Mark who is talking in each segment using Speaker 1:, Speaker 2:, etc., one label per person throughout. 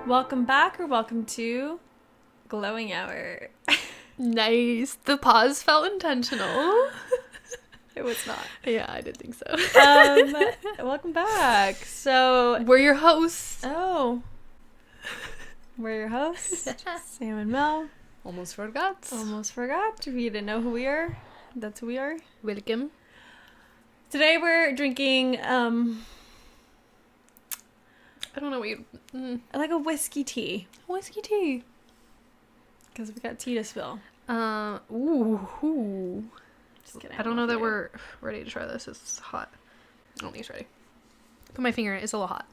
Speaker 1: Welcome back or welcome to Glowing Hour.
Speaker 2: Nice. The pause felt intentional.
Speaker 1: It was not.
Speaker 2: Yeah, I did think so.
Speaker 1: Welcome back. So
Speaker 2: We're your hosts.
Speaker 1: We're your hosts, Sam and Mel.
Speaker 2: Almost forgot.
Speaker 1: Almost forgot. If you didn't know who we are, that's who we are.
Speaker 2: Welcome.
Speaker 1: Today we're drinking
Speaker 2: I don't know what you...
Speaker 1: like a whiskey tea.
Speaker 2: Whiskey tea.
Speaker 1: Because we got tea to spill.
Speaker 2: Ooh.
Speaker 1: Just kidding.
Speaker 2: I don't know that we're ready to try this. It's hot. I don't think it's ready. Put my finger in it. It's a little hot.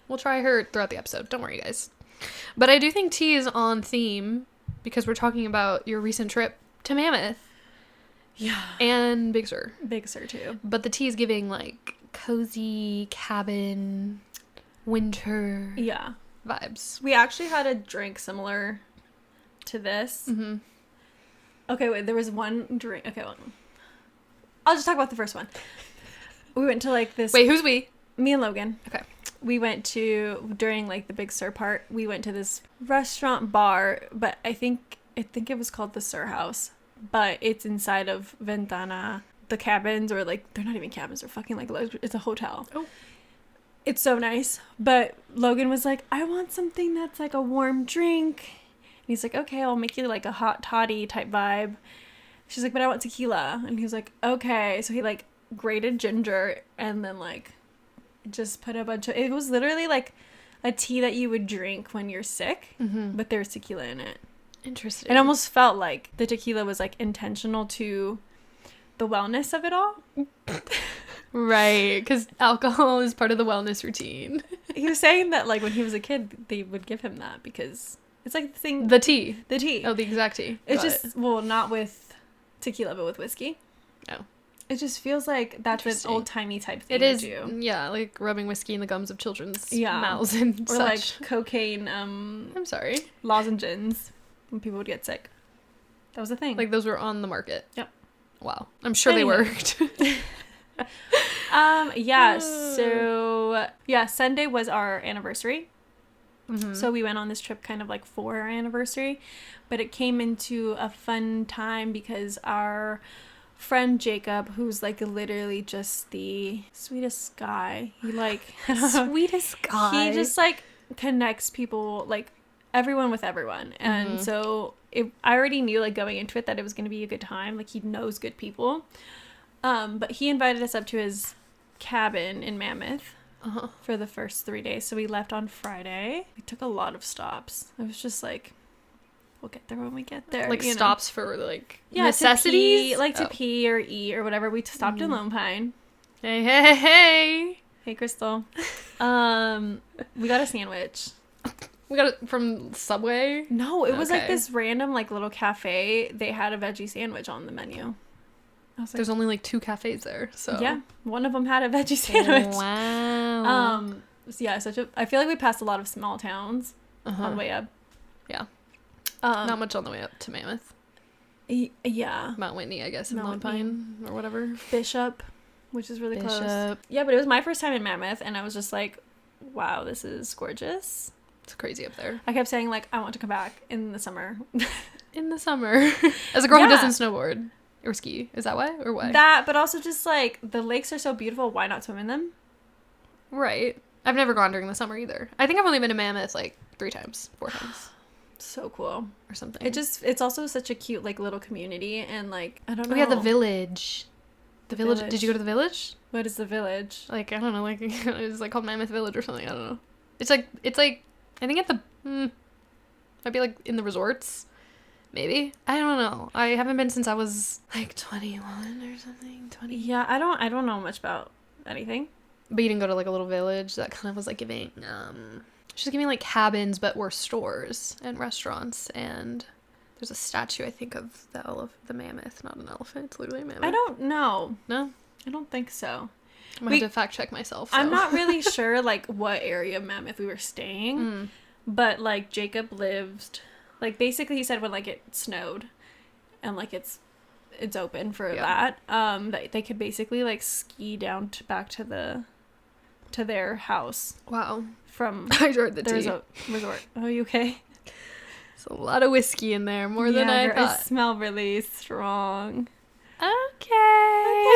Speaker 2: We'll try her throughout the episode. Don't worry, guys. But I do think tea is on theme because we're talking about your recent trip to Mammoth.
Speaker 1: Yeah.
Speaker 2: And Big Sur.
Speaker 1: Big Sur, too.
Speaker 2: But the tea is giving, like, cozy cabin, winter vibes.
Speaker 1: We actually had a drink similar to this.
Speaker 2: Mm-hmm.
Speaker 1: Okay, wait, there was one drink. Okay, well, I'll just talk about the first one. We went to, like, this...
Speaker 2: Wait, who's we?
Speaker 1: Me and Logan.
Speaker 2: Okay.
Speaker 1: We went to, during, like, the Big Sur part, we went to this restaurant bar, but I think it was called the Sur House, but it's inside of Ventana. The cabins, or, like, they're not even cabins, they're fucking, like, it's a hotel. Oh. It's so nice. But Logan was like, I want something that's, like, a warm drink. And he's like, okay, I'll make you, like, a hot toddy type vibe. She's like, but I want tequila. And he was like, okay. So he, like, grated ginger and then, like, just put a bunch of... It was literally, like, a tea that you would drink when you're sick, but there's tequila in it.
Speaker 2: Interesting.
Speaker 1: It almost felt like the tequila was, like, intentional to the wellness of it all.
Speaker 2: Right, because alcohol is part of the wellness routine.
Speaker 1: He was saying that, like, when he was a kid, they would give him that because it's like the thing...
Speaker 2: The tea.
Speaker 1: The tea.
Speaker 2: Oh, the exact tea.
Speaker 1: It's just, well, not with tequila, but with whiskey.
Speaker 2: Oh.
Speaker 1: It just feels like that's an old-timey type thing
Speaker 2: it is,
Speaker 1: to do.
Speaker 2: Yeah, like rubbing whiskey in the gums of children's mouths and
Speaker 1: or
Speaker 2: such.
Speaker 1: like cocaine,
Speaker 2: I'm sorry.
Speaker 1: lozenges when people would get sick. That was a thing.
Speaker 2: Like those were on the market.
Speaker 1: Yep.
Speaker 2: Wow. I'm sure they worked.
Speaker 1: Sunday was our anniversary.
Speaker 2: Mm-hmm.
Speaker 1: So we went on this trip kind of like for our anniversary, but it came into a fun time because our friend Jacob, who's like literally just the sweetest guy, he like
Speaker 2: sweetest guy,
Speaker 1: he just like connects people, like everyone with everyone. And so I already knew, like, going into it that it was going to be a good time. Like, he knows good people. But he invited us up to his cabin in Mammoth for the first 3 days. So we left on Friday. We took a lot of stops. It was just like, we'll get there when we get there.
Speaker 2: Like, stops for, like,
Speaker 1: necessities? To pee or eat or whatever. We stopped in Lone Pine.
Speaker 2: Hey.
Speaker 1: Hey, Crystal. We got a sandwich.
Speaker 2: We got it from Subway?
Speaker 1: No, it was like this random, like, little cafe. They had a veggie sandwich on the menu. I was like,
Speaker 2: there's only like 2 cafes there, so
Speaker 1: yeah, one of them had a veggie sandwich.
Speaker 2: Wow.
Speaker 1: So yeah, I feel like we passed a lot of small towns on the way up.
Speaker 2: Yeah. Not much on the way up to Mammoth.
Speaker 1: Yeah.
Speaker 2: Mount Whitney, I guess, in Lone Pine or whatever.
Speaker 1: Bishop, which is really close. Yeah, but it was my first time in Mammoth, and I was just like, wow, this is gorgeous.
Speaker 2: It's crazy up there.
Speaker 1: I kept saying, like, I want to come back in the summer.
Speaker 2: In the summer. As a girl who doesn't snowboard or ski. Is that why? Or why?
Speaker 1: That, but also just, like, the lakes are so beautiful. Why not swim in them?
Speaker 2: Right. I've never gone during the summer either. I think I've only been to Mammoth, like, 4 times.
Speaker 1: So cool.
Speaker 2: Or something.
Speaker 1: It's also such a cute, like, little community. And, like, I don't know.
Speaker 2: Oh, yeah, the village. The village. Did you go to the village?
Speaker 1: What is the village?
Speaker 2: Like, I don't know. Like, it's, like, called Mammoth Village or something. I don't know. It's like, I think at the, might be, like, in the resorts. Maybe. I don't know. I haven't been since I was, like, 21 or something. 20.
Speaker 1: Yeah, I don't know much about anything.
Speaker 2: But you didn't go to, like, a little village that kind of was, like, giving, just giving, like, cabins, but were stores and restaurants. And there's a statue, I think, of the mammoth. Not an elephant. It's literally a mammoth.
Speaker 1: I don't know.
Speaker 2: No?
Speaker 1: I don't think so.
Speaker 2: I'm going to have to fact check myself. So.
Speaker 1: I'm not really sure, like, what area of Mammoth we were staying. But, like, Jacob lived... Like, basically, he said when, like, it snowed and, like, it's open for that, that they could basically, like, ski down back to the to their house.
Speaker 2: Wow.
Speaker 1: From
Speaker 2: I heard the
Speaker 1: there's
Speaker 2: tea.
Speaker 1: a resort. Oh, you okay?
Speaker 2: There's a lot of whiskey in there, more than I
Speaker 1: girl,
Speaker 2: thought.
Speaker 1: It smelled really strong.
Speaker 2: Okay.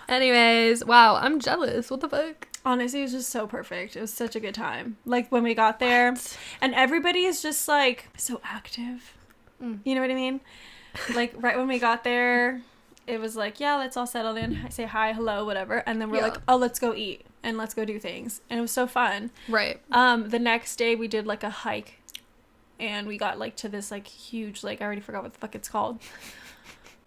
Speaker 2: Anyways, wow, I'm jealous. What the fuck?
Speaker 1: Honestly, it was just so perfect. It was such a good time. Like, when we got there, and everybody is just, like, so active. You know what I mean? Like, right when we got there, it was like, yeah, let's all settle in, say hi, hello, whatever. And then we're like, oh, let's go eat and let's go do things. And it was so fun.
Speaker 2: Right.
Speaker 1: The next day, we did, like, a hike. And we got, like, to this, like, huge, like, I already forgot what the fuck it's called.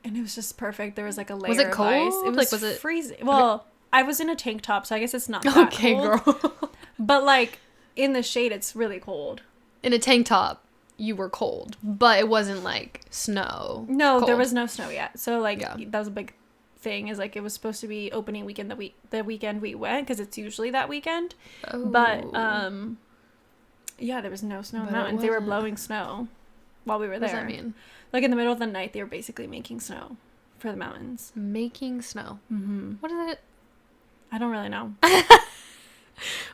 Speaker 1: And it was just perfect. There was, like, a layer
Speaker 2: was it
Speaker 1: of
Speaker 2: cold?
Speaker 1: ice. It was
Speaker 2: like, was it
Speaker 1: freezing. Well, I was in a tank top, so I guess it's not that
Speaker 2: okay,
Speaker 1: cold.
Speaker 2: girl?
Speaker 1: But, like, in the shade, it's really cold.
Speaker 2: In a tank top, you were cold, but it wasn't like snow.
Speaker 1: No,
Speaker 2: cold.
Speaker 1: there was no snow yet. So, like,
Speaker 2: Yeah.
Speaker 1: that was a big thing. Is like it was supposed to be opening weekend the weekend we went, because it's usually that weekend.
Speaker 2: Oh.
Speaker 1: But yeah, there was no snow in the
Speaker 2: But it
Speaker 1: mountains. They were
Speaker 2: wasn't.
Speaker 1: blowing snow while we were there.
Speaker 2: What does that mean?
Speaker 1: Like, in the middle of the night, they were basically making snow for the mountains.
Speaker 2: Making snow.
Speaker 1: Mm-hmm.
Speaker 2: What is it?
Speaker 1: I don't really know.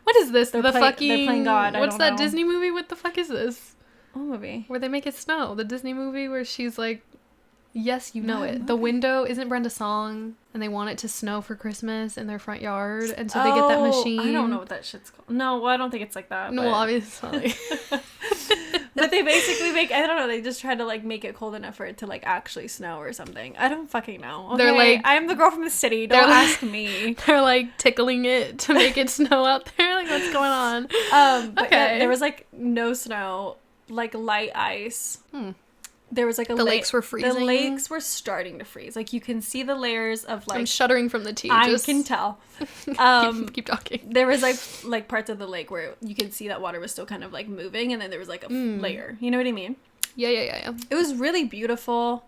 Speaker 2: What is this?
Speaker 1: They're
Speaker 2: the
Speaker 1: fucking. They're playing God.
Speaker 2: What's that
Speaker 1: know.
Speaker 2: Disney movie? What the fuck is this?
Speaker 1: What movie?
Speaker 2: Where they make it snow. The Disney movie where she's like, yes, you know
Speaker 1: What
Speaker 2: it. The
Speaker 1: movie?
Speaker 2: window isn't Brenda Song, and they want it to snow for Christmas in their front yard, and so they get that machine.
Speaker 1: I don't know what that shit's called. No, well, I don't think it's like that.
Speaker 2: No,
Speaker 1: but...
Speaker 2: well, obviously.
Speaker 1: But they basically make, I don't know, they just try to, like, make it cold enough for it to, like, actually snow or something. I don't fucking know. Okay?
Speaker 2: They're like-
Speaker 1: I'm the girl from the city.
Speaker 2: they're
Speaker 1: Don't
Speaker 2: like-
Speaker 1: ask me.
Speaker 2: They're like tickling it to make it snow out there. Like, what's going on?
Speaker 1: But yeah,
Speaker 2: Okay.
Speaker 1: there was, like, no snow, like, light ice. There was, like,
Speaker 2: The lakes were freezing?
Speaker 1: The lakes were starting to freeze. Like, you can see the layers of, like...
Speaker 2: I'm shuddering from the tea.
Speaker 1: I
Speaker 2: Just
Speaker 1: can tell.
Speaker 2: keep talking.
Speaker 1: There was, like parts of the lake where you could see that water was still kind of, like, moving, and then there was, like, a layer. You know what I mean?
Speaker 2: Yeah.
Speaker 1: It was really beautiful.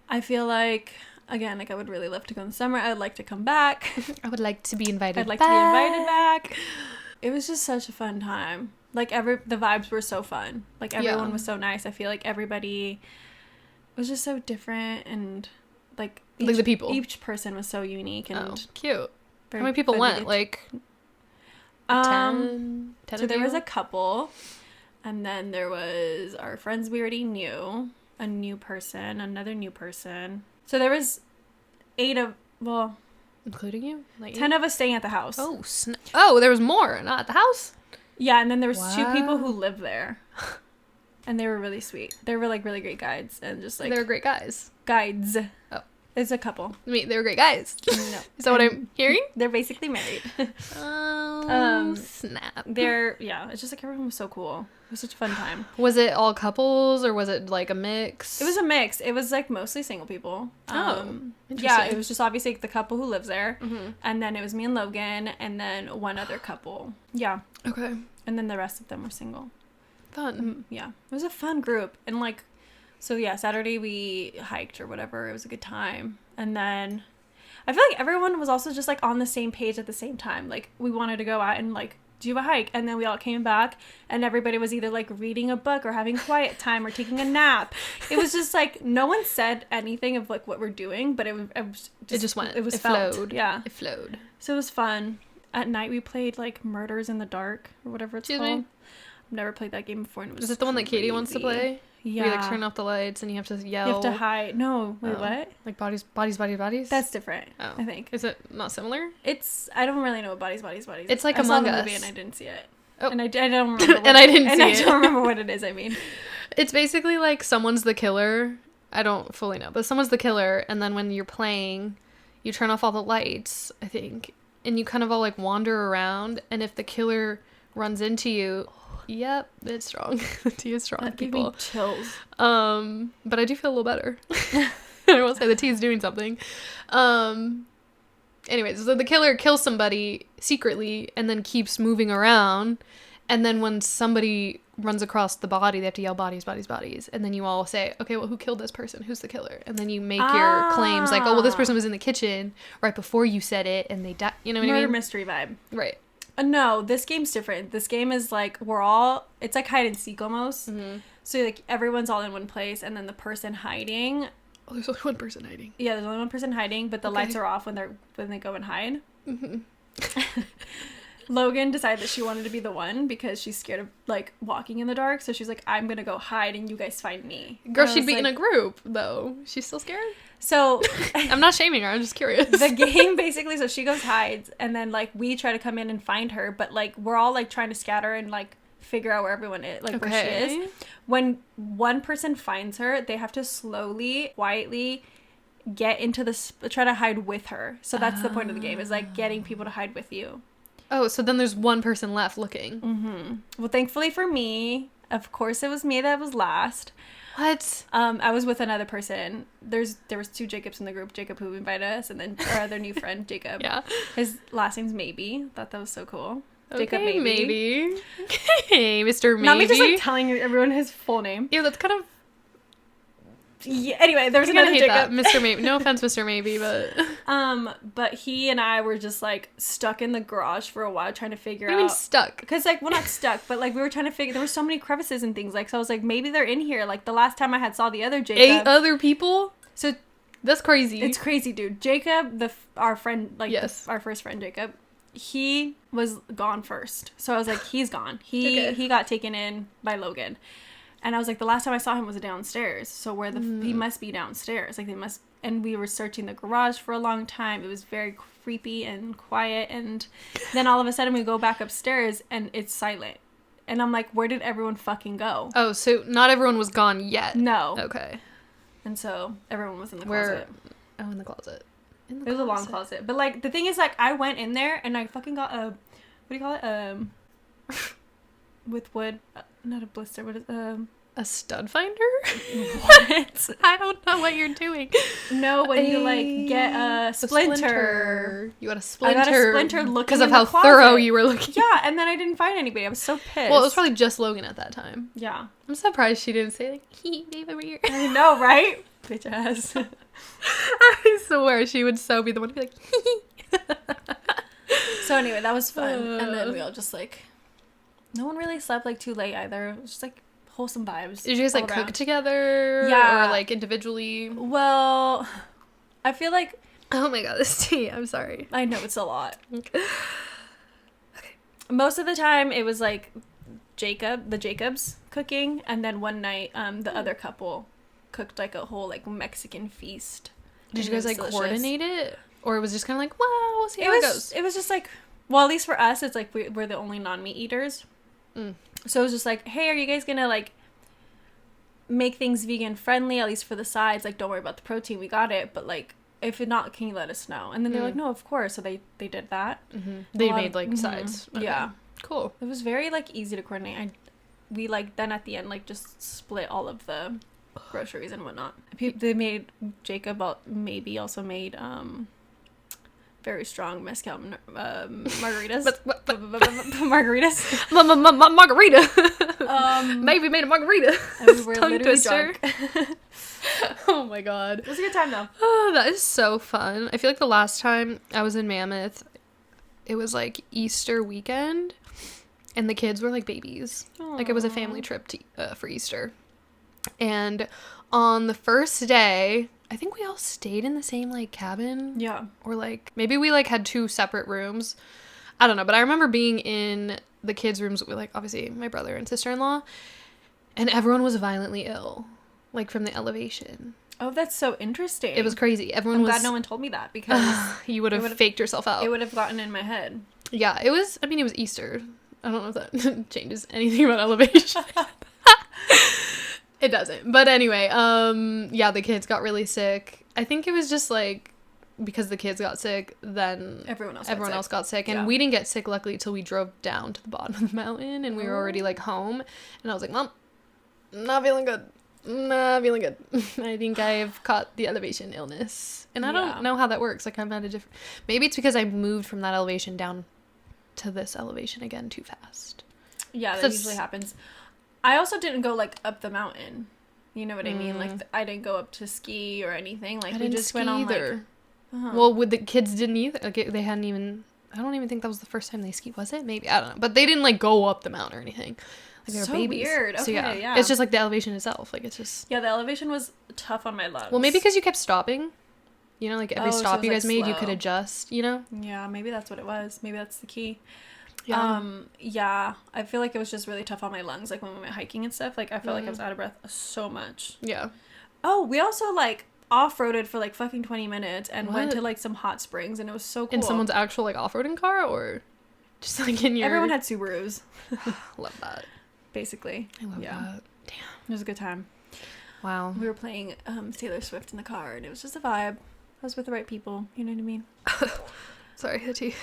Speaker 1: I feel like, again, like, I would really love to go in the summer. I would like to come back.
Speaker 2: I would like to be invited
Speaker 1: I'd like to be invited back. It was just such a fun time. Like, the vibes were so fun. Like, everyone was so nice. I feel like everybody was just so different, and, like
Speaker 2: Like the people.
Speaker 1: Each person was so unique and
Speaker 2: cute.
Speaker 1: very
Speaker 2: How many people
Speaker 1: fun to
Speaker 2: went?
Speaker 1: get
Speaker 2: Like,
Speaker 1: to-
Speaker 2: 10
Speaker 1: so
Speaker 2: of
Speaker 1: there was
Speaker 2: you?
Speaker 1: a couple, and then there was our friends we already knew, a new person, another new person. So there was 8 of, well,
Speaker 2: Including you? Like
Speaker 1: 10 of us staying at the house.
Speaker 2: Oh, there was more. Not at the house?
Speaker 1: Yeah, and then there was 2 people who
Speaker 2: Wow.
Speaker 1: lived there. And they were really sweet. They were, like, really great guides, and just, like...
Speaker 2: They were great guys.
Speaker 1: Guides.
Speaker 2: Oh.
Speaker 1: It's a couple.
Speaker 2: I mean, they were great guys.
Speaker 1: No.
Speaker 2: Is that what I'm hearing?
Speaker 1: They're basically married.
Speaker 2: Snap.
Speaker 1: It's just, like, everyone was so cool. It was such a fun time.
Speaker 2: Was it all couples, or was it like a mix?
Speaker 1: It was a mix. It was, like, mostly single people. Yeah,
Speaker 2: interesting.
Speaker 1: it was just obviously the couple who lives there.
Speaker 2: Mm-hmm.
Speaker 1: And then it was me and Logan, and then one other couple. Yeah.
Speaker 2: Okay.
Speaker 1: And then the rest of them were single.
Speaker 2: Fun.
Speaker 1: Yeah. It was a fun group. And, like, so, yeah, Saturday we hiked or whatever. It was a good time. And then I feel like everyone was also just, like, on the same page at the same time. Like, we wanted to go out and, like, do a hike. And then we all came back, and everybody was either, like, reading a book or having quiet time or taking a nap. It was just, like, no one said anything of, like, what we're doing, but it just went. It was felt.
Speaker 2: flowed.
Speaker 1: Yeah.
Speaker 2: It flowed.
Speaker 1: So it was fun. At night we played, like, Murders in the Dark or whatever it's called. I've never played that game before, and it was
Speaker 2: Is it the one that Katie wants to
Speaker 1: crazy.
Speaker 2: play?
Speaker 1: Yeah.
Speaker 2: Where you, like, turn off the lights and you have to yell.
Speaker 1: You have to hide. No, wait,
Speaker 2: Oh.
Speaker 1: what?
Speaker 2: Like bodies.
Speaker 1: That's different.
Speaker 2: Oh.
Speaker 1: I think
Speaker 2: Is it not similar?
Speaker 1: I don't really know what bodies.
Speaker 2: It's like
Speaker 1: I saw
Speaker 2: Among
Speaker 1: the
Speaker 2: Us.
Speaker 1: movie and I didn't see it.
Speaker 2: Oh.
Speaker 1: And I don't remember. What,
Speaker 2: And I didn't
Speaker 1: and
Speaker 2: see
Speaker 1: I
Speaker 2: it.
Speaker 1: don't remember what it is. I mean,
Speaker 2: It's basically like someone's the killer. I don't fully know, but someone's the killer, and then when you're playing, you turn off all the lights, I think, and you kind of all, like, wander around, and if the killer runs into you, yep, it's strong. The tea is strong,
Speaker 1: that gave me
Speaker 2: people.
Speaker 1: chills.
Speaker 2: But I do feel a little better. I will say the tea is doing something. Anyways, so the killer kills somebody secretly and then keeps moving around. And then when somebody runs across the body, they have to yell bodies, bodies, bodies. And then you all say, okay, well, who killed this person? Who's the killer? And then you make your claims like, oh, well, this person was in the kitchen right before you said it and they died. You know what I
Speaker 1: Murder
Speaker 2: mean?
Speaker 1: mystery vibe.
Speaker 2: Right.
Speaker 1: No, this game's different. This game is like it's like hide and seek almost.
Speaker 2: Mm-hmm.
Speaker 1: So, like, everyone's all in one place, and then the person hiding.
Speaker 2: Oh, there's only one person hiding.
Speaker 1: Yeah, there's only one person hiding, but the
Speaker 2: Okay.
Speaker 1: lights are off when they go and hide.
Speaker 2: Mm-hmm.
Speaker 1: Logan decided that she wanted to be the one because she's scared of like walking in the dark. So she's like, I'm gonna go hide and you guys find me.
Speaker 2: Girl, she'd be in a group though. She's still scared.
Speaker 1: So
Speaker 2: I'm not shaming her. I'm just curious.
Speaker 1: The game basically, so she goes hides and then like we try to come in and find her, but like we're all like trying to scatter and like figure out where everyone is, like where she is. When one person finds her, they have to slowly, quietly get into try to hide with her. So that's the point of the game, is like getting people to hide with you.
Speaker 2: Oh, so then there's one person left looking.
Speaker 1: Mm-hmm. Well, thankfully for me, of course it was me that was last.
Speaker 2: What?
Speaker 1: I was with another person. There was 2 Jacobs in the group. Jacob who invited us, and then our other new friend, Jacob.
Speaker 2: Yeah.
Speaker 1: His last name's Maybe. Thought that was so cool.
Speaker 2: Okay,
Speaker 1: Jacob Maybe.
Speaker 2: Hey, Mr. Maybe.
Speaker 1: Not me just like telling everyone his full name.
Speaker 2: Yeah, that's kind of...
Speaker 1: Yeah, anyway, there was another
Speaker 2: hate
Speaker 1: Jacob.
Speaker 2: that. Mr. Maybe. No offense, Mr. Maybe, but...
Speaker 1: But he and I were just like stuck in the garage for a while trying to figure out...
Speaker 2: I mean stuck?
Speaker 1: Because like, well, not stuck, but like we were trying to figure... There were so many crevices and things, like, so I was like, maybe they're in here. Like the last time I had saw the other Jacob...
Speaker 2: 8 other people?
Speaker 1: So...
Speaker 2: That's crazy.
Speaker 1: It's crazy, dude. Jacob, our friend, like
Speaker 2: yes.
Speaker 1: our first friend, Jacob, he was gone first. So I was like, he's gone. He got taken in by Logan. And I was like, the last time I saw him was downstairs. So he must be downstairs. Like they must, and we were searching the garage for a long time. It was very creepy and quiet. And then all of a sudden we go back upstairs and it's silent. And I'm like, where did everyone fucking go?
Speaker 2: Oh, so not everyone was gone yet.
Speaker 1: No.
Speaker 2: Okay.
Speaker 1: And so everyone was in the closet.
Speaker 2: Oh, in the closet.
Speaker 1: It was a long closet. But like the thing is, like, I went in there and I fucking got a, what do you call it? With wood, not a blister, what is
Speaker 2: a stud finder?
Speaker 1: What?
Speaker 2: I don't know what you're doing.
Speaker 1: No, when you like get a splinter.
Speaker 2: You got a splinter.
Speaker 1: I got a splinter looking
Speaker 2: because of how thorough you were looking.
Speaker 1: Yeah, and then I didn't find anybody. I was so pissed.
Speaker 2: Well, it was probably just Logan at that time.
Speaker 1: Yeah.
Speaker 2: I'm surprised she didn't say like, Dave over here.
Speaker 1: I know, right? Bitch ass.
Speaker 2: I swear she would so be the one to be like,
Speaker 1: So anyway, that was fun. And then we all just like, no one really slept like too late either. It was just like wholesome vibes.
Speaker 2: Did you guys like cook together?
Speaker 1: Yeah.
Speaker 2: Or like individually?
Speaker 1: Well, I feel like...
Speaker 2: Oh my god, this tea. I'm sorry.
Speaker 1: I know, it's a lot. Okay. Most of the time it was like the Jacobs cooking, and then one night the other couple cooked like a whole like Mexican feast.
Speaker 2: Did you guys like coordinate it? Or it was just kind of like, wow, we'll see how it goes?
Speaker 1: It was just like, well, at least for us, it's like we're the only non-meat eaters. So it was just like, hey, are you guys gonna like make things vegan friendly, at least for the sides? Like, don't worry about the protein, we got it, but like if not, can you let us know? And then they're like, no, of course. So they did that.
Speaker 2: They made like sides. Okay.
Speaker 1: Yeah,
Speaker 2: cool.
Speaker 1: It was very like easy to coordinate. We like then at the end like just split all of the groceries and whatnot. They made Jacob maybe also made very strong mezcal margaritas.
Speaker 2: Margarita. Maybe made a margarita.
Speaker 1: And we were literally
Speaker 2: twister.
Speaker 1: drunk.
Speaker 2: Oh my god.
Speaker 1: It was a good time though.
Speaker 2: Oh, that is so fun. I feel like the last time I was in Mammoth, it was like Easter weekend, and the kids were like babies. Aww. Like it was a family trip for Easter. And on the first day, I think we all stayed in the same like cabin.
Speaker 1: Yeah.
Speaker 2: Or like maybe we like had 2 separate rooms. I don't know, but I remember being in the kids' rooms with like obviously my brother and sister-in-law, and everyone was violently ill, like from the elevation.
Speaker 1: Oh, that's so interesting.
Speaker 2: It was crazy. Everyone
Speaker 1: I'm
Speaker 2: was...
Speaker 1: glad no one told me that, because
Speaker 2: you would have faked yourself out.
Speaker 1: It would have gotten in my head.
Speaker 2: Yeah, it was... I mean, it was Easter. I don't know if that changes anything about elevation. It doesn't. But anyway, yeah, the kids got really sick. I think it was just like... because the kids got sick, then
Speaker 1: everyone else
Speaker 2: got sick. And we didn't get sick, luckily, till we drove down to the bottom of the mountain, and we were already like home. And I was like, Mom, not feeling good. I think I've caught the elevation illness, and I don't know how that works. Like, I'm at a different... Maybe it's because I moved from that elevation down to this elevation again too fast. Yeah,
Speaker 1: that usually happens. I also didn't go like up the mountain. You know what I mean? Like, I didn't go up to ski or anything. Like, we just went on
Speaker 2: either. Well, with the kids didn't either. Like, they hadn't even... I don't even think that was the first time they skied. Was it? Maybe. I don't know. But they didn't like go up the mountain or anything. Like, they were babies.
Speaker 1: Weird. Okay,
Speaker 2: so, yeah. It's just like the elevation itself. Like, it's just...
Speaker 1: Yeah, the elevation was tough on my lungs.
Speaker 2: Well, maybe because you kept stopping. You know, like every
Speaker 1: Oh, so
Speaker 2: stop
Speaker 1: it was,
Speaker 2: you
Speaker 1: like,
Speaker 2: guys made, you
Speaker 1: slow.
Speaker 2: could adjust, you know?
Speaker 1: Yeah, maybe that's what it was. Maybe that's the key.
Speaker 2: Yeah.
Speaker 1: Yeah, I feel like it was just really tough on my lungs, like when we went hiking and stuff. Like I felt like I was out of breath so much.
Speaker 2: Yeah.
Speaker 1: Oh, we also like off-roaded for like fucking 20 minutes and went
Speaker 2: What?
Speaker 1: to like some hot springs, and it was so cool.
Speaker 2: In someone's actual like off-roading car, or just like in your...
Speaker 1: Everyone had Subarus,
Speaker 2: Love that.
Speaker 1: basically.
Speaker 2: I love
Speaker 1: Yeah.
Speaker 2: that. Damn.
Speaker 1: It was a good time.
Speaker 2: Wow.
Speaker 1: We were playing Taylor Swift in the car, and it was just a vibe. I was with the right people, you know what I mean?
Speaker 2: Sorry, the tea.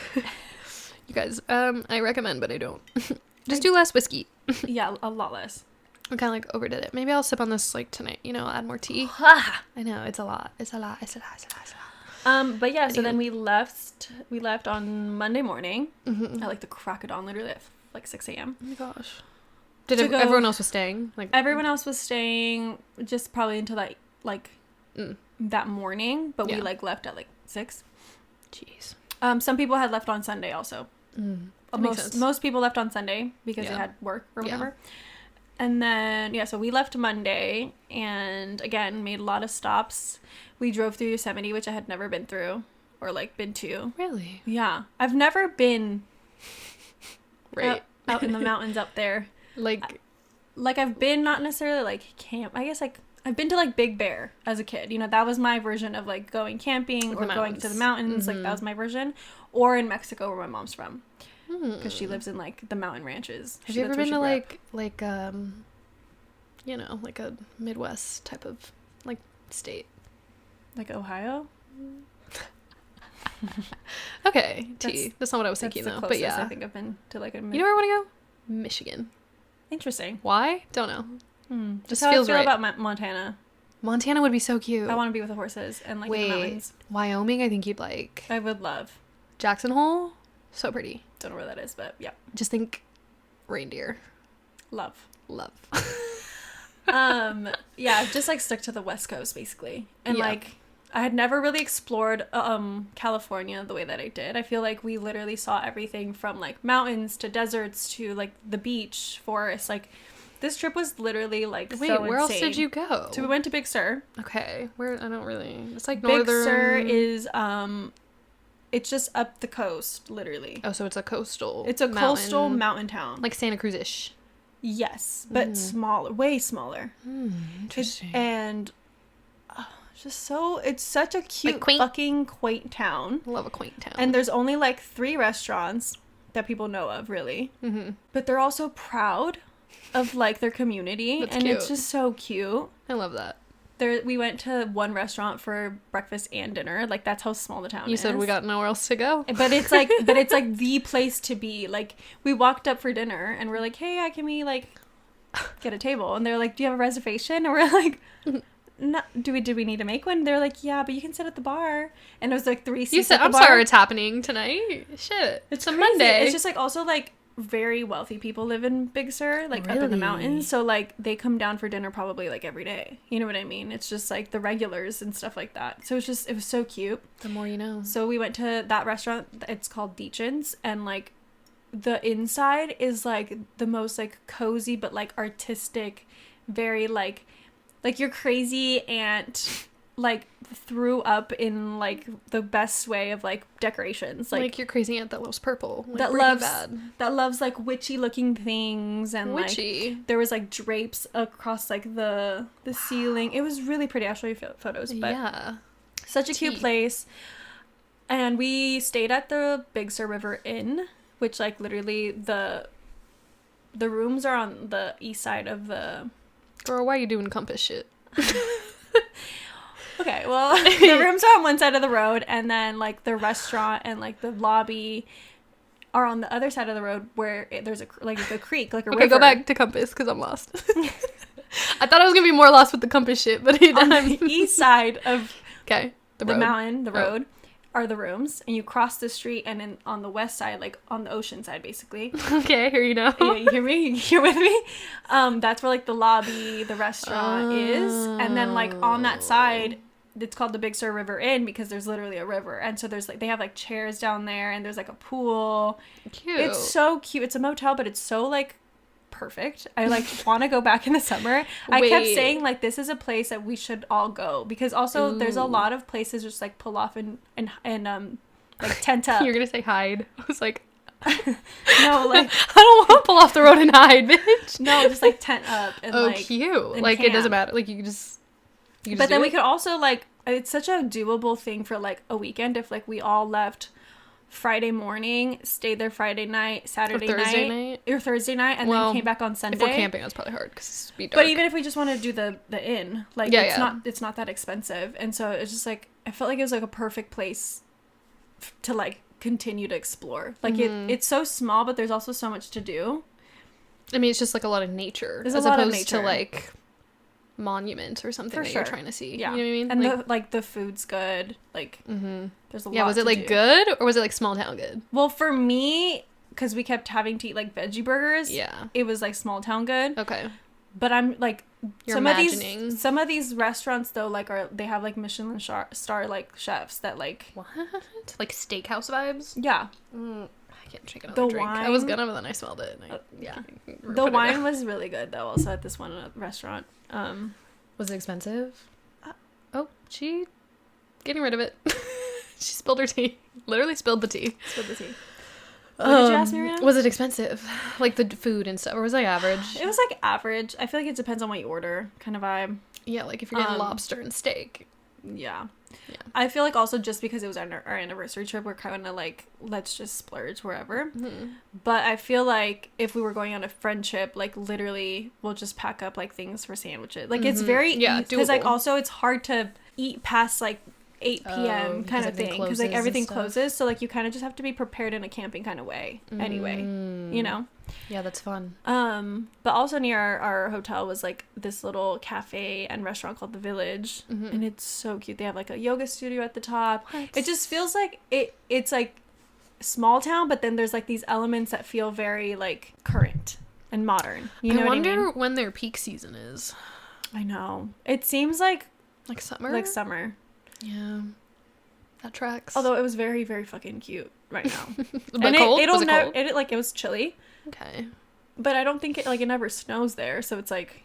Speaker 2: You guys, I recommend, but I don't. Just do less whiskey.
Speaker 1: Yeah, a lot less.
Speaker 2: I kind of like overdid it. Maybe I'll sip on this like tonight, you know, add more tea. I know, it's a lot. It's a lot.
Speaker 1: But yeah, so
Speaker 2: Anywho.
Speaker 1: then we left on Monday morning
Speaker 2: Mm-hmm.
Speaker 1: at like the crack of dawn, literally at like 6 a.m.
Speaker 2: Oh my gosh. Did
Speaker 1: To go-
Speaker 2: everyone else was staying? Like
Speaker 1: Everyone else was staying just probably until that like that morning, but we
Speaker 2: Yeah.
Speaker 1: like left at like 6.
Speaker 2: Jeez.
Speaker 1: Some people had left on Sunday also.
Speaker 2: That makes sense.
Speaker 1: Most people left on Sunday because they
Speaker 2: Yeah.
Speaker 1: had work or
Speaker 2: Yeah.
Speaker 1: whatever. And then so we left Monday, and again made a lot of stops. We drove through Yosemite, which I had never been through or like been to.
Speaker 2: Really?
Speaker 1: Yeah, I've never been
Speaker 2: Right.
Speaker 1: out in the mountains up there.
Speaker 2: Like
Speaker 1: Like I've been not necessarily like camp. I guess like I've been to like Big Bear as a kid. You know, that was my version of like going camping
Speaker 2: Like
Speaker 1: or
Speaker 2: the
Speaker 1: going to the
Speaker 2: mountains.
Speaker 1: mountains. Like
Speaker 2: Mhm.
Speaker 1: that was my version. Or in Mexico, where my mom's from, because she lives in like the mountain ranches.
Speaker 2: Have you ever been to like you know, like a Midwest type of like state?
Speaker 1: like Ohio?
Speaker 2: Okay, T. That's not what I was
Speaker 1: That's
Speaker 2: thinking
Speaker 1: the
Speaker 2: though.
Speaker 1: closest
Speaker 2: But yeah.
Speaker 1: I think I've been to like a.
Speaker 2: You know where I want to go? Michigan.
Speaker 1: Interesting.
Speaker 2: Why? Don't know.
Speaker 1: Just
Speaker 2: Just
Speaker 1: how
Speaker 2: feels
Speaker 1: I feel
Speaker 2: right.
Speaker 1: about Montana.
Speaker 2: Montana would be so cute.
Speaker 1: I want to be with the horses and like in the
Speaker 2: Wait,
Speaker 1: mountains.
Speaker 2: Wyoming, I think you'd like.
Speaker 1: I would love.
Speaker 2: Jackson Hole, so pretty.
Speaker 1: Don't know where that is, but yeah,
Speaker 2: Just think reindeer.
Speaker 1: love.
Speaker 2: Love.
Speaker 1: Yeah, I've just like stuck to the West Coast basically, and
Speaker 2: Yeah.
Speaker 1: like I had never really explored California the way that I did. I feel like we literally saw everything from like mountains to deserts to like the beach, forests. Like this trip was literally like
Speaker 2: Wait,
Speaker 1: so
Speaker 2: where else
Speaker 1: insane.
Speaker 2: did you go?
Speaker 1: So we went to Big Sur.
Speaker 2: Okay, where I don't really. It's like
Speaker 1: Big
Speaker 2: northern.
Speaker 1: Sur is it's just up the coast, literally.
Speaker 2: Oh, so it's a coastal.
Speaker 1: It's a coastal mountain town.
Speaker 2: like Santa Cruz-ish.
Speaker 1: Yes, but smaller, way smaller.
Speaker 2: Interesting.
Speaker 1: And it's such a cute
Speaker 2: quaint.
Speaker 1: fucking quaint town.
Speaker 2: Love a quaint town.
Speaker 1: And there's only like 3 restaurants that people know of, really.
Speaker 2: Mm-hmm.
Speaker 1: But they're also proud of like their community.
Speaker 2: That's
Speaker 1: and
Speaker 2: cute.
Speaker 1: it's just so cute.
Speaker 2: I love that.
Speaker 1: We went to one restaurant for breakfast and dinner. Like that's how small the town is.
Speaker 2: You said we got nowhere else to go.
Speaker 1: But it's like the place to be. Like we walked up for dinner and we're like, hey, can we like get a table? And they're like, do you have a reservation? And we're like, no. Do we need to make one? They're like, yeah, but you can sit at the bar. And it was like 3 seats.
Speaker 2: You said,
Speaker 1: at the
Speaker 2: I'm
Speaker 1: bar.
Speaker 2: sorry it's happening tonight. Shit. It's a
Speaker 1: Crazy.
Speaker 2: Monday.
Speaker 1: It's just like also like very wealthy people live in Big Sur, like up in the
Speaker 2: Really?
Speaker 1: mountains. So like they come down for dinner probably like every day. You know what I mean? It's just like the regulars and stuff like that. So it was so cute.
Speaker 2: The more you know.
Speaker 1: So we went to that restaurant. It's called Deachin's, and like the inside is like the most like cozy but like artistic, very like your crazy aunt like threw up in like the best way of like decorations,
Speaker 2: like your crazy aunt that loves purple. Like
Speaker 1: that
Speaker 2: Breaking
Speaker 1: loves
Speaker 2: Bad.
Speaker 1: that loves like witchy looking things, and
Speaker 2: Witchy.
Speaker 1: like there was like drapes across like the ceiling. It was really pretty. I'll show you photos, but
Speaker 2: Yeah.
Speaker 1: such a cute place. And we stayed at the Big Sur River Inn, which like literally the rooms are on the east side of the.
Speaker 2: Girl, why are you doing compass shit?
Speaker 1: Okay, well, the rooms are on one side of the road, and then like the restaurant and like the lobby are on the other side of the road, where there's a creek, like a
Speaker 2: Okay,
Speaker 1: river.
Speaker 2: go back to compass because I'm lost. I thought I was gonna be more lost with the compass shit, but
Speaker 1: On the east side of
Speaker 2: okay,
Speaker 1: the
Speaker 2: road.
Speaker 1: mountain, the
Speaker 2: Oh.
Speaker 1: road, are the rooms, and you cross the street, and then on the west side, like on the ocean side, basically.
Speaker 2: Okay, here you know.
Speaker 1: Yeah, you hear me? You here with me? That's where like the lobby, the restaurant is, and then like on that side, it's called the Big Sur River Inn because there's literally a river, and so there's like they have like chairs down there, and there's like a pool.
Speaker 2: Cute.
Speaker 1: It's so cute. It's a motel, but it's so like perfect. I like want to go back in the summer. I kept saying like this is a place that we should all go, because also there's a lot of places just like pull off and like tent up.
Speaker 2: You're gonna say hide. I was like,
Speaker 1: no, like
Speaker 2: I don't want to pull off the road and hide, bitch.
Speaker 1: No, just like tent up and like
Speaker 2: cute. Like camp. It doesn't matter. Like you can just
Speaker 1: but then we could also like, it's such a doable thing for like a weekend if like we all left Friday morning, stayed there Friday night, Saturday night, or Thursday night, and then came back on Sunday.
Speaker 2: If we're camping, that's probably hard because it'd be dark.
Speaker 1: But even if we just want to do the inn, like it's not that expensive, and so it's just like I felt like it was like a perfect place to like continue to explore. Like it's so small, but there's also so much to do.
Speaker 2: I mean, it's just like a lot of nature,
Speaker 1: there's
Speaker 2: as
Speaker 1: a lot
Speaker 2: opposed
Speaker 1: of nature.
Speaker 2: to like monument or something that you're trying to see.
Speaker 1: Yeah,
Speaker 2: you know what I mean?
Speaker 1: And like, the food's good. Like there's a lot. Yeah,
Speaker 2: was it like good or was it like small town good?
Speaker 1: Well, for me, because we kept having to eat like veggie burgers.
Speaker 2: Yeah,
Speaker 1: it was like small town good.
Speaker 2: Okay,
Speaker 1: but I'm like
Speaker 2: you're
Speaker 1: some
Speaker 2: imagining.
Speaker 1: some of these restaurants though like they have like Michelin star like chefs that like
Speaker 2: what like steakhouse vibes.
Speaker 1: Yeah.
Speaker 2: I can't drink another drink.
Speaker 1: Wine,
Speaker 2: I was gonna, but then I smelled it. And
Speaker 1: the wine was really good though. Also at this one restaurant.
Speaker 2: Was it expensive? Oh, she getting rid of it. She spilled her tea. Literally spilled the tea.
Speaker 1: What did you ask me, Rena?
Speaker 2: Was it expensive? Like the food and stuff, or was it like average?
Speaker 1: It was like average. I feel like it depends on what you order, kind of vibe.
Speaker 2: Yeah, like if you're getting lobster and steak.
Speaker 1: Yeah. I feel like also just because it was our anniversary trip, we're kind of like, let's just splurge wherever. But I feel like if we were going on a friend trip, like literally we'll just pack up like things for sandwiches. Like it's very because like also it's hard to eat past like 8 p.m. kind of thing, because like everything closes, so like you kind of just have to be prepared in a camping kind of way anyway, you know.
Speaker 2: Yeah, that's fun.
Speaker 1: But also near our hotel was like this little cafe and restaurant called The Village, and it's so cute. They have like a yoga studio at the top. It just feels like it's like small town, but then there's like these elements that feel very like current and modern, you know. I wonder
Speaker 2: when their peak season is.
Speaker 1: I know, it seems like
Speaker 2: summer. Yeah, that tracks.
Speaker 1: Although it was very, very fucking cute right now.
Speaker 2: But and cold? Was it cold?
Speaker 1: It was chilly.
Speaker 2: Okay.
Speaker 1: But I don't think it never snows there, so it's like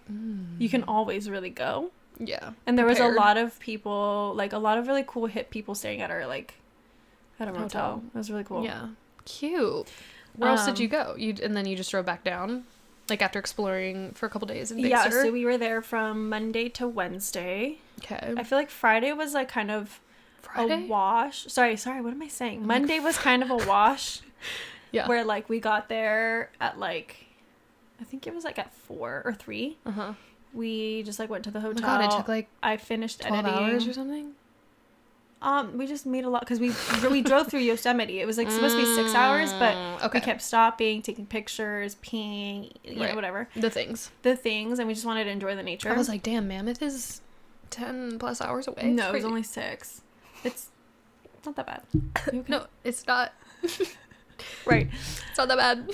Speaker 1: you can always really go.
Speaker 2: Yeah.
Speaker 1: And there was a lot of people, like a lot of really cool hip people staying at our at a motel. It was really cool.
Speaker 2: Yeah. Cute. Where else did you go? And then you just drove back down? Like after exploring for a couple days in Big Sur?
Speaker 1: Yeah, so we were there from Monday to Wednesday.
Speaker 2: Okay.
Speaker 1: I feel like Friday was like kind of a wash. Sorry, what am I saying? Monday was kind of a wash. Yeah. Where like we got there at like, I think it was like at 4 or 3. We just like went to the hotel.
Speaker 2: Oh my God, it took like
Speaker 1: I finished
Speaker 2: 12
Speaker 1: editing.
Speaker 2: hours or something?
Speaker 1: We just made a lot because we drove through Yosemite. It was like supposed to be 6 hours, but we kept stopping, taking pictures, peeing, you know, whatever.
Speaker 2: The things,
Speaker 1: and we just wanted to enjoy the nature.
Speaker 2: I was like, damn, Mammoth is 10 plus hours away.
Speaker 1: No, it was only 6. It's not that bad.
Speaker 2: Okay? No, it's not.
Speaker 1: Right.
Speaker 2: It's not that bad.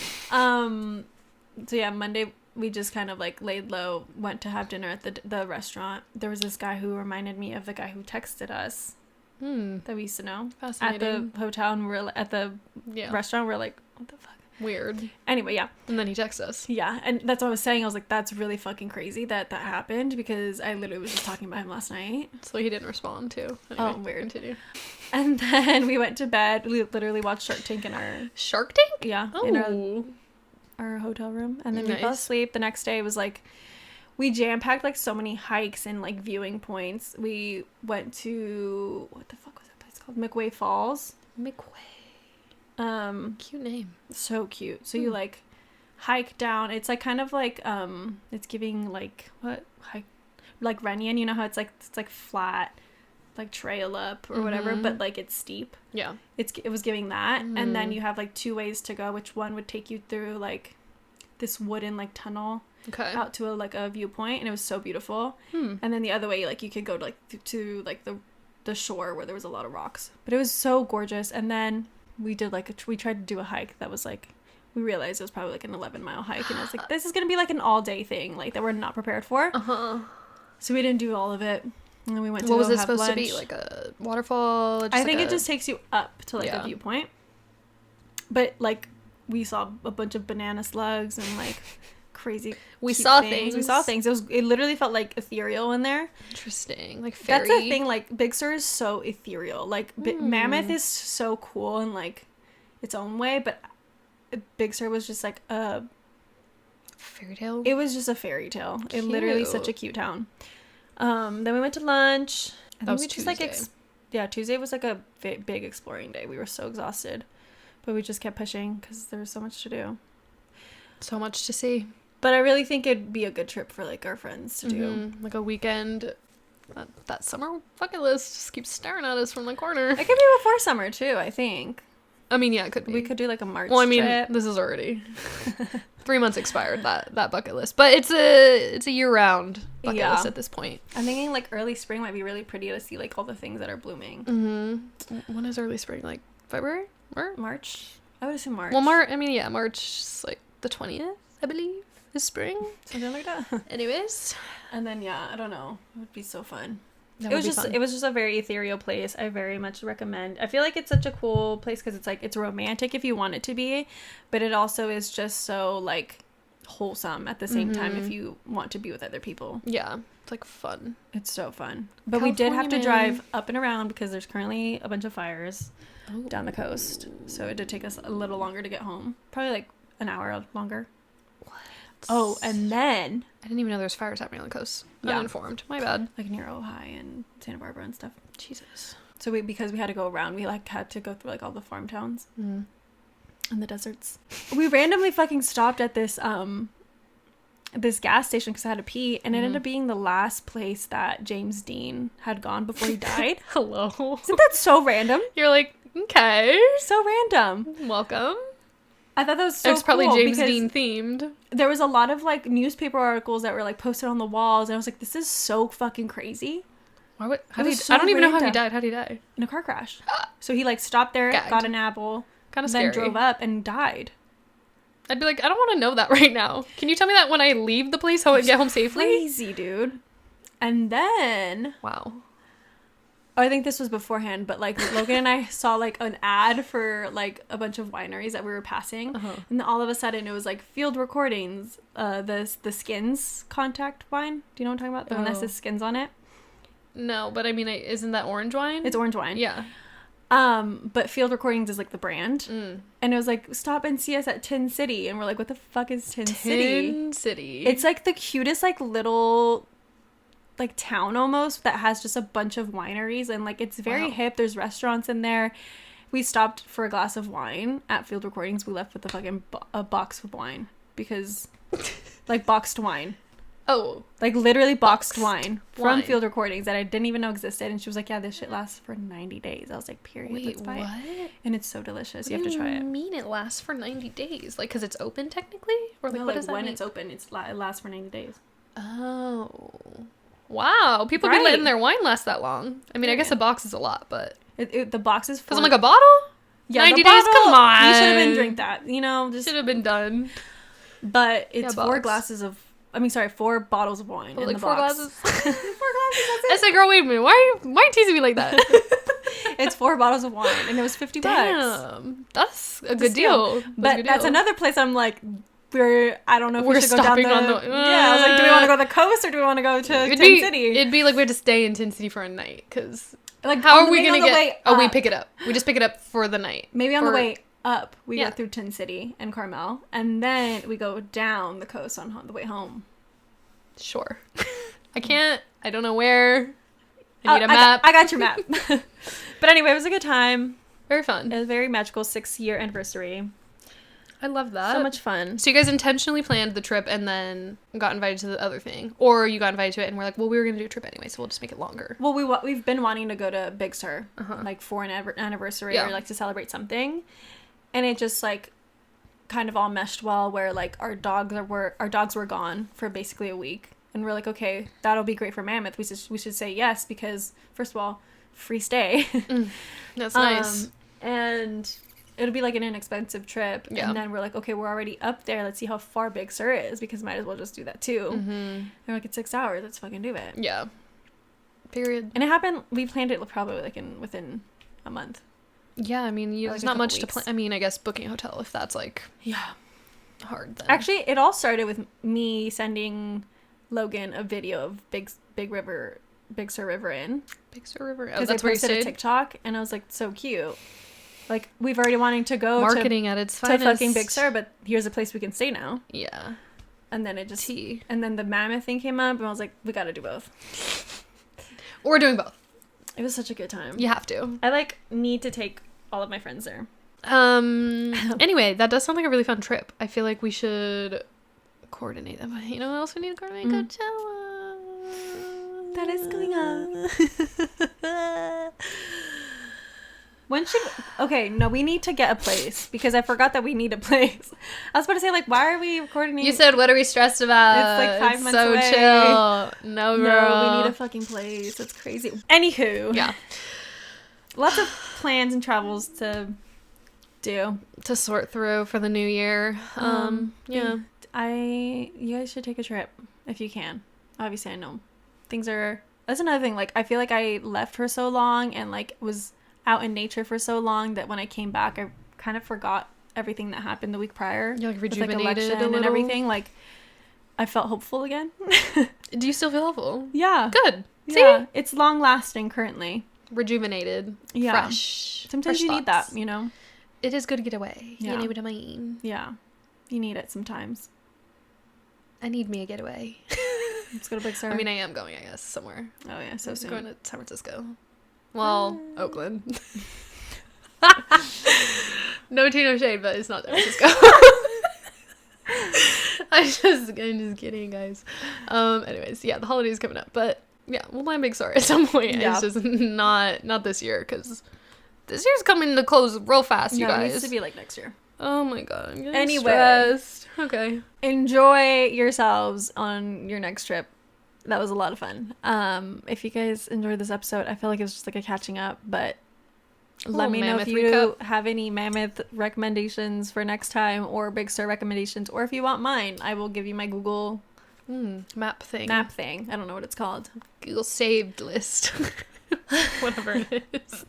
Speaker 1: So yeah, Monday we just kind of like laid low, went to have dinner at the restaurant. There was this guy who reminded me of the guy who texted us. That we used to know at the hotel, and we're at the restaurant. We're like, what the fuck?
Speaker 2: Weird.
Speaker 1: Anyway, yeah.
Speaker 2: And then he texts us.
Speaker 1: Yeah, and that's what I was saying. I was like, that's really fucking crazy that happened, because I literally was just talking about him last night.
Speaker 2: So he didn't respond too.
Speaker 1: Anyway, weird. Continue. And then we went to bed. We literally watched Shark Tank in our
Speaker 2: Shark Tank.
Speaker 1: Yeah. In our hotel room, and then we fell asleep. The next day was like, we jam-packed like so many hikes and like viewing points. We went to, what the fuck was that place called? McWay Falls.
Speaker 2: Cute name.
Speaker 1: So cute. So you like hike down. It's like kind of like it's giving like like Renyan, you know how it's like flat, like trail up or whatever, but like it's steep.
Speaker 2: Yeah.
Speaker 1: It was giving that. And then you have like 2 ways to go, which one would take you through like this wooden like tunnel out to a viewpoint, and it was so beautiful. And then the other way, like you could go to like the shore where there was a lot of rocks, but it was so gorgeous. And then we did we tried to do a hike that was like, we realized it was probably like an 11-mile hike, and I was like, this is gonna be like an all-day thing, like that we're not prepared for. So we didn't do all of it, and then we went to
Speaker 2: what was it supposed to be, like a waterfall?
Speaker 1: I think it just takes you up to like a viewpoint, but like we saw a bunch of banana slugs and like crazy.
Speaker 2: We
Speaker 1: cute
Speaker 2: saw
Speaker 1: things. We saw things. It literally felt like ethereal in there.
Speaker 2: Interesting. Like fairy.
Speaker 1: That's the thing. Like Big Sur is so ethereal. Like Mammoth is so cool in like its own way, but Big Sur was just like a
Speaker 2: fairy tale.
Speaker 1: It was just a fairy tale. It literally such a cute town. Then we went to lunch. I think we just like Tuesday was like a big exploring day. We were so exhausted, but we just kept pushing because there was so much to do.
Speaker 2: So much to see.
Speaker 1: But I really think it'd be a good trip for like our friends to do.
Speaker 2: Like a weekend. That summer bucket list just keeps staring at us from the corner.
Speaker 1: It could be before summer too, I think.
Speaker 2: I mean, yeah, it could be.
Speaker 1: We could do like a March
Speaker 2: trip. This is already 3 months expired, that bucket list. But it's a year-round bucket list at this point.
Speaker 1: I'm thinking like early spring might be really pretty to see like all the things that are blooming.
Speaker 2: When is early spring? Like February? Or
Speaker 1: March? I would assume March.
Speaker 2: Well, March is like the 20th, I believe, is spring.
Speaker 1: Something like that.
Speaker 2: Anyways.
Speaker 1: And then, yeah, I don't know. It would be so fun. It was just a very ethereal place. I very much recommend. I feel like it's such a cool place because it's like it's romantic if you want it to be, but it also is just so like wholesome at the same time if you want to be with other people.
Speaker 2: Yeah, it's like fun.
Speaker 1: It's so fun. But we did have to drive up and around because there's currently a bunch of fires down the coast, so it did take us a little longer to get home. Probably like an hour longer. What? Oh, and then
Speaker 2: I didn't even know there was fires happening on the coast. Uninformed. My bad.
Speaker 1: Like near Ojai and Santa Barbara and stuff. Jesus. So because we had to go around, we like had to go through like all the farm towns and the deserts. We randomly fucking stopped at this this gas station because I had to pee, and it ended up being the last place that James Dean had gone before he died.
Speaker 2: Hello.
Speaker 1: Isn't that so random?
Speaker 2: You're like, okay.
Speaker 1: So random.
Speaker 2: Welcome.
Speaker 1: I thought that was so cool.
Speaker 2: It's probably James Dean themed.
Speaker 1: There was a lot of like newspaper articles that were like posted on the walls, and I was like, this is so fucking crazy.
Speaker 2: Why would I don't even know how he died. How did he die?
Speaker 1: In a car crash. So he like stopped there, got an apple,
Speaker 2: kind of scary.
Speaker 1: Then drove up and died.
Speaker 2: I'd be like, I don't want to know that right now. Can you tell me that when I leave the place, how I get home safely?
Speaker 1: Crazy, dude. And then I think this was beforehand, but like Logan and I saw like an ad for like a bunch of wineries that we were passing, and then all of a sudden it was like Field Recordings, the Skins contact wine. Do you know what I'm talking about? The one that says Skins on it.
Speaker 2: No, but I mean, isn't that orange wine?
Speaker 1: It's orange wine.
Speaker 2: Yeah.
Speaker 1: But Field Recordings is like the brand, and it was like stop and see us at Tin City, and we're like, what the fuck is Tin City?
Speaker 2: Tin City.
Speaker 1: It's like the cutest like little like town almost that has just a bunch of wineries, and like it's very hip. There's restaurants in there. We stopped for a glass of wine at Field Recordings. We left with a fucking a box of wine because like boxed wine.
Speaker 2: Oh,
Speaker 1: like literally boxed wine from Field Recordings that I didn't even know existed. And she was like, yeah, this shit lasts for 90 days. I was like, period.
Speaker 2: Wait,
Speaker 1: let's buy
Speaker 2: what?
Speaker 1: it. And it's so delicious. You have to try it.
Speaker 2: What do you mean it lasts for 90 days? Like, because it's open technically? Or like,
Speaker 1: no,
Speaker 2: what
Speaker 1: like
Speaker 2: does that
Speaker 1: when
Speaker 2: mean?
Speaker 1: it's open, it lasts for 90 days.
Speaker 2: Oh. Wow. People be letting their wine last that long. I mean, I guess a box is a lot, but...
Speaker 1: the box is...
Speaker 2: Because I'm like, a bottle?
Speaker 1: Yeah,
Speaker 2: 90 days? Come on.
Speaker 1: You should have been drink that. You know, just...
Speaker 2: Should have been done.
Speaker 1: But it's 4 bottles of wine in
Speaker 2: like
Speaker 1: the
Speaker 2: 4
Speaker 1: box.
Speaker 2: glasses?
Speaker 1: 4 glasses, that's it.
Speaker 2: I said, girl, wait a minute. Why are you teasing me like that?
Speaker 1: It's 4 bottles of wine, and it was $50.
Speaker 2: Damn. That's a good deal.
Speaker 1: But that's another place I'm like... I don't know if we should go down
Speaker 2: stopping
Speaker 1: the...
Speaker 2: on the...
Speaker 1: Yeah, I was like, do we want to go to the coast or do we want to go to Tin City?
Speaker 2: It'd be like we had to stay in Tin City for a night, because...
Speaker 1: Like,
Speaker 2: how are we going to get... Oh, we pick it up. We just pick it up for the night.
Speaker 1: Maybe on the way up, we go through Tin City and Carmel, and then we go down the coast on the way home.
Speaker 2: Sure. I don't know where. I need a map.
Speaker 1: I got your map. But anyway, it was a good time.
Speaker 2: Very fun.
Speaker 1: It was very magical 6-year anniversary.
Speaker 2: I love that.
Speaker 1: So much fun.
Speaker 2: So you guys intentionally planned the trip and then got invited to the other thing, or you got invited to it and we're like, well, we were gonna do a trip anyway, so we'll just make it longer.
Speaker 1: Well, we've been wanting to go to Big Sur, like for an anniversary or like to celebrate something, and it just like kind of all meshed well. Where like our dogs were gone for basically a week, and we're like, okay, that'll be great for Mammoth. We should say yes because first of all, free stay.
Speaker 2: That's nice.
Speaker 1: And it'll be like an inexpensive trip.
Speaker 2: Yeah.
Speaker 1: And then we're like, okay, we're already up there. Let's see how far Big Sur is because might as well just do that too. And we're like, it's 6 hours. Let's fucking do it.
Speaker 2: Yeah. Period.
Speaker 1: And it happened. We planned it probably like within a month.
Speaker 2: Yeah, I mean, there's not much to plan. I mean, I guess booking a hotel if that's like hard then.
Speaker 1: Actually, it all started with me sending Logan a video of Big Sur River Inn.
Speaker 2: Big Sur River. Oh,
Speaker 1: Because
Speaker 2: that's
Speaker 1: I
Speaker 2: where you
Speaker 1: posted a
Speaker 2: stayed?
Speaker 1: TikTok, and I was like, so cute. Like, we've already wanting to go
Speaker 2: Marketing at its
Speaker 1: to
Speaker 2: finest.
Speaker 1: fucking Big Sur, but here's a place we can stay now.
Speaker 2: Yeah.
Speaker 1: And then it just...
Speaker 2: Tea.
Speaker 1: And then the Mammoth thing came up, and I was like, we gotta do both.
Speaker 2: Or doing both.
Speaker 1: It was such a good time.
Speaker 2: You have to.
Speaker 1: I, like, need to take all of my friends there.
Speaker 2: Anyway, that does sound like a really fun trip. I feel like we should coordinate them. You know what else we need to coordinate? Coachella.
Speaker 1: That is coming up. When should... Okay, no, we need to get a place, because I forgot that we need a place. I was about to say, like, why are we coordinating?
Speaker 2: You said, what are we stressed about?
Speaker 1: It's like 5 months
Speaker 2: so
Speaker 1: away.
Speaker 2: chill. No, girl.
Speaker 1: No, we need a fucking place. It's crazy. Anywho.
Speaker 2: Yeah.
Speaker 1: Lots of plans and travels to do.
Speaker 2: To sort through for the new year. Yeah.
Speaker 1: You guys should take a trip if you can. Obviously, I know things are... That's another thing. Like, I feel like I left for so long and, like, was out in nature for so long that when I came back, I kind of forgot everything that happened the week prior.
Speaker 2: You're, like,
Speaker 1: with,
Speaker 2: rejuvenated a little?
Speaker 1: and everything. Like, I felt hopeful again.
Speaker 2: Do you still feel hopeful?
Speaker 1: Yeah.
Speaker 2: Good.
Speaker 1: Yeah. It's long lasting currently.
Speaker 2: Rejuvenated.
Speaker 1: Yeah.
Speaker 2: Fresh.
Speaker 1: Sometimes
Speaker 2: fresh
Speaker 1: you need that,
Speaker 2: thoughts.
Speaker 1: you know?
Speaker 2: It is good to get away.
Speaker 1: Yeah.
Speaker 2: You know what I mean?
Speaker 1: Yeah. You need it sometimes.
Speaker 2: I need me a getaway.
Speaker 1: Let's go to Big Sur.
Speaker 2: I mean, I am going, I guess, somewhere.
Speaker 1: Oh, yeah, so
Speaker 2: I'm
Speaker 1: soon.
Speaker 2: going to San Francisco. Well, Oakland. No tea, no shade, but it's not San Francisco. I'm just kidding, guys. Anyways, yeah, the holiday's coming up, but yeah, we'll plan Big Sur at some point.
Speaker 1: Yeah.
Speaker 2: It's just not this year, because this year's coming to close real fast, you
Speaker 1: No,
Speaker 2: guys.
Speaker 1: it needs to be like next year.
Speaker 2: Oh my god, I'm getting
Speaker 1: Anyway.
Speaker 2: stressed. Okay.
Speaker 1: Enjoy yourselves on your next trip. That was a lot of fun. If you guys enjoyed this episode, I feel like it was just like a catching up, but let me know if you have any Mammoth recommendations for next time, or Big Sur recommendations, or if you want mine, I will give you my Google
Speaker 2: map thing.
Speaker 1: I don't know what it's called.
Speaker 2: Google saved list. Whatever it is.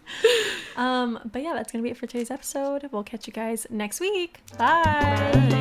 Speaker 1: But yeah, that's gonna be it for today's episode. We'll catch you guys next week. Bye.